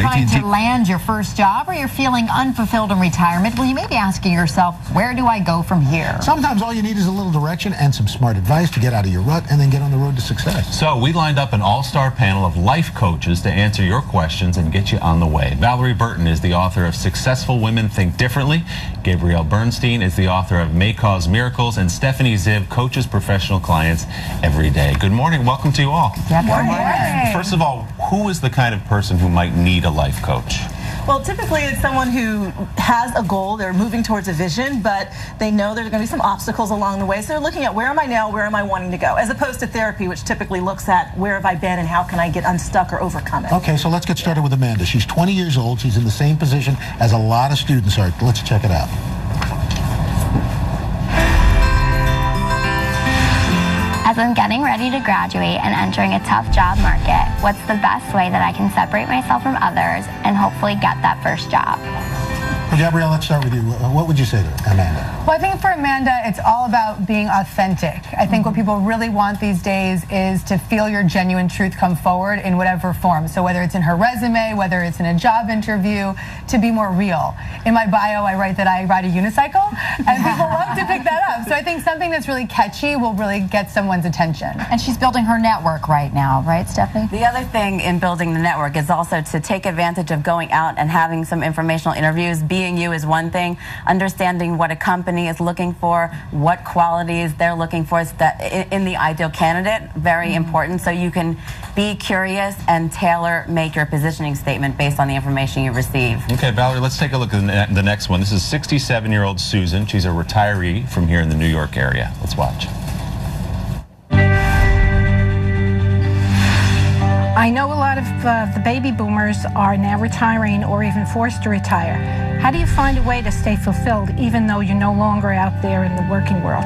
trying to land your first job, or you're feeling unfulfilled in retirement, well, you may be asking yourself, where do I go from here? Sometimes all you need is a little direction and some smart advice to get out of your rut and then get on the road to success. So we lined up an all-star panel of life coaches to answer your questions and get you on the way. Valorie Burton is the author of Successful Women Think Differently. Gabrielle Bernstein is the author of May Cause Miracles, and Stephanie Ziv coaches professional clients every day. Good morning. Welcome to you all. Good morning. First of all, who is the kind of person who might need a life coach? Well, typically it's someone who has a goal, they're moving towards a vision, but they know there are going to be some obstacles along the way. So they're looking at, where am I now, where am I wanting to go, as opposed to therapy, which typically looks at, where have I been and how can I get unstuck or overcome it. Okay, so let's get started with Amanda. She's 20 years old. She's in the same position as a lot of students are. Let's check it out. As I'm getting ready to graduate and entering a tough job market, what's the best way that I can separate myself from others and hopefully get that first job? Well, Gabrielle, let's start with you. What would you say to Amanda? Well, I think for Amanda, it's all about being authentic. I think what people really want these days is to feel your genuine truth come forward in whatever form. So whether it's in her resume, whether it's in a job interview, to be more real. In my bio, I write that I ride a unicycle, and people love to pick that up. So I think something that's really catchy will really get someone's attention. And she's building her network right now, right, Stephanie? The other thing in building the network is also to take advantage of going out and having some informational interviews. Being you is one thing. Understanding what a company is looking for, what qualities they're looking for is that in the ideal candidate, very important. So you can be curious and make your positioning statement based on the information you receive. Okay, Valerie, let's take a look at the next one. This is 67-year-old Susan. She's a retiree from here in the New York area. Let's watch. I know a lot of the baby boomers are now retiring or even forced to retire. How do you find a way to stay fulfilled even though you're no longer out there in the working world?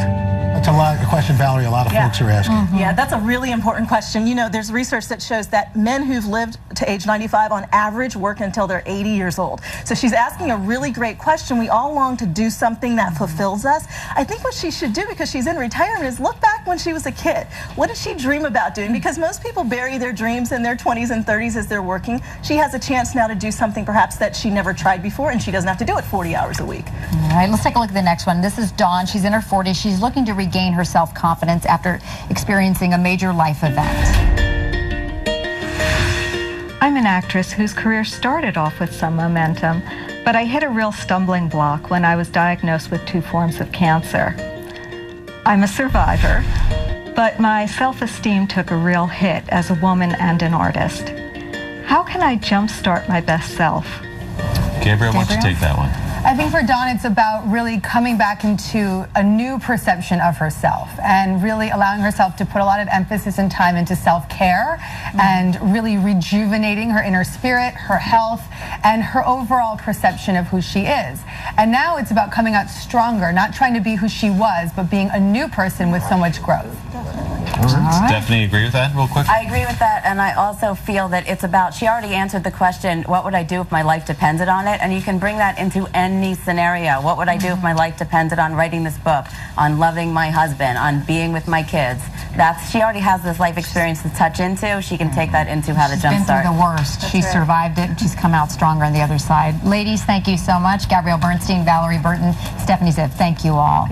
That's a question, Valerie, a lot of folks are asking. Yeah, that's a really important question. You know, there's research that shows that men who've lived to age 95 on average work until they're 80 years old. So she's asking a really great question. We all long to do something that fulfills us. I think what she should do, because she's in retirement, is look back when she was a kid. What did she dream about doing? Because most people bury their dreams in their 20s and 30s as they're working. She has a chance now to do something perhaps that she never tried before, and she doesn't have to do it 40 hours a week. All right, let's take a look at the next one. This is Dawn. She's in her 40s. She's looking to regain her self-confidence after experiencing a major life event. I'm an actress whose career started off with some momentum, but I hit a real stumbling block when I was diagnosed with 2 forms of cancer. I'm a survivor, but my self-esteem took a real hit as a woman and an artist. How can I jumpstart my best self? Gabrielle, why don't you take that one? I think for Dawn, it's about really coming back into a new perception of herself and really allowing herself to put a lot of emphasis and time into self-care and really rejuvenating her inner spirit, her health, and her overall perception of who she is. And now it's about coming out stronger, not trying to be who she was, but being a new person with so much growth. All right. Stephanie, agree with that real quick? I agree with that, and I also feel that it's about, she already answered the question, what would I do if my life depended on it? And you can bring that into any scenario. What would I do if my life depended on writing this book, on loving my husband, on being with my kids? She already has this life experience to touch into. She can take that into how to jumpstart. She's been through the worst. She survived it, and she's come out stronger on the other side. Ladies, thank you so much. Gabrielle Bernstein, Valorie Burton, Stephanie Ziv, thank you all.